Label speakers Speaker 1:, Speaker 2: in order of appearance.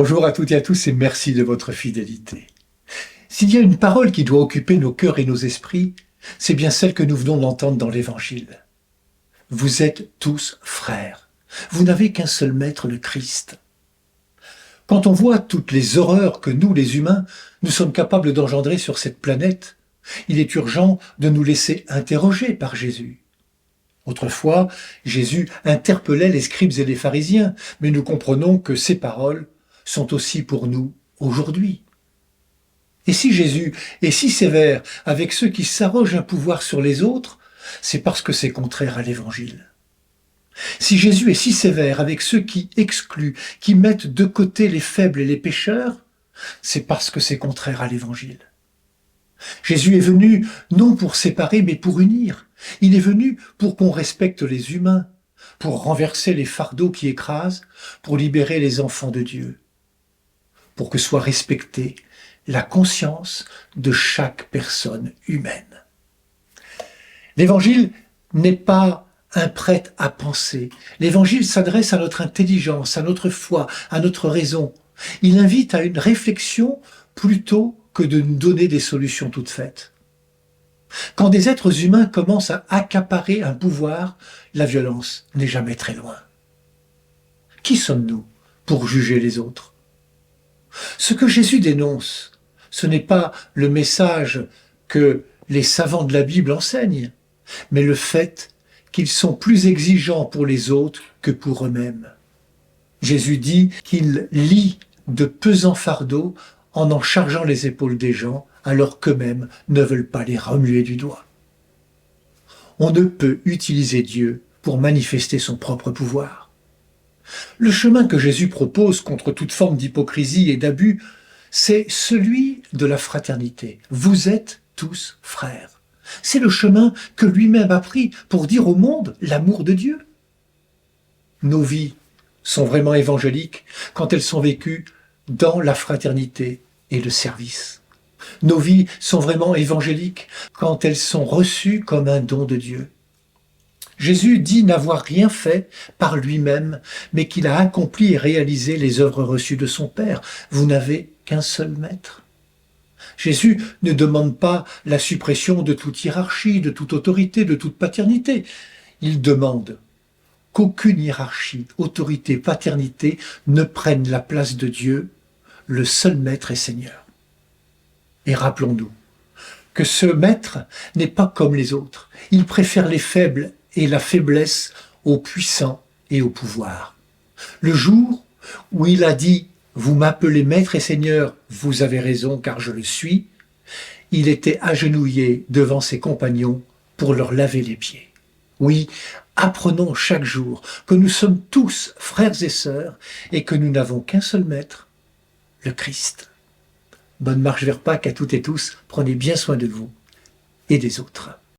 Speaker 1: Bonjour à toutes et à tous et merci de votre fidélité. S'il y a une parole qui doit occuper nos cœurs et nos esprits, c'est bien celle que nous venons d'entendre dans l'Évangile. Vous êtes tous frères. Vous n'avez qu'un seul maître, le Christ. Quand on voit toutes les horreurs que nous, les humains, nous sommes capables d'engendrer sur cette planète, il est urgent de nous laisser interroger par Jésus. Autrefois, Jésus interpellait les scribes et les pharisiens, mais nous comprenons que ces paroles sont aussi pour nous aujourd'hui. Et si Jésus est si sévère avec ceux qui s'arrogent un pouvoir sur les autres, c'est parce que c'est contraire à l'Évangile. Si Jésus est si sévère avec ceux qui excluent, qui mettent de côté les faibles et les pécheurs, c'est parce que c'est contraire à l'Évangile. Jésus est venu non pour séparer mais pour unir. Il est venu pour qu'on respecte les humains, pour renverser les fardeaux qui écrasent, pour libérer les enfants de Dieu, pour que soit respectée la conscience de chaque personne humaine. L'Évangile n'est pas un prêt à penser. L'Évangile s'adresse à notre intelligence, à notre foi, à notre raison. Il invite à une réflexion plutôt que de nous donner des solutions toutes faites. Quand des êtres humains commencent à accaparer un pouvoir, la violence n'est jamais très loin. Qui sommes-nous pour juger les autres ? Ce que Jésus dénonce, ce n'est pas le message que les savants de la Bible enseignent, mais le fait qu'ils sont plus exigeants pour les autres que pour eux-mêmes. Jésus dit qu'il lie de pesants fardeaux en chargeant les épaules des gens, alors qu'eux-mêmes ne veulent pas les remuer du doigt. On ne peut utiliser Dieu pour manifester son propre pouvoir. Le chemin que Jésus propose contre toute forme d'hypocrisie et d'abus, c'est celui de la fraternité. Vous êtes tous frères. C'est le chemin que lui-même a pris pour dire au monde l'amour de Dieu. Nos vies sont vraiment évangéliques quand elles sont vécues dans la fraternité et le service. Nos vies sont vraiment évangéliques quand elles sont reçues comme un don de Dieu. Jésus dit n'avoir rien fait par lui-même, mais qu'il a accompli et réalisé les œuvres reçues de son Père. Vous n'avez qu'un seul maître. Jésus ne demande pas la suppression de toute hiérarchie, de toute autorité, de toute paternité. Il demande qu'aucune hiérarchie, autorité, paternité ne prenne la place de Dieu, le seul maître et Seigneur. Et rappelons-nous que ce maître n'est pas comme les autres. Il préfère les faibles et la faiblesse aux puissants et au pouvoir. Le jour où il a dit « Vous m'appelez maître et Seigneur, vous avez raison car je le suis », il était agenouillé devant ses compagnons pour leur laver les pieds. Oui, apprenons chaque jour que nous sommes tous frères et sœurs et que nous n'avons qu'un seul maître, le Christ. Bonne marche vers Pâques à toutes et tous, prenez bien soin de vous et des autres.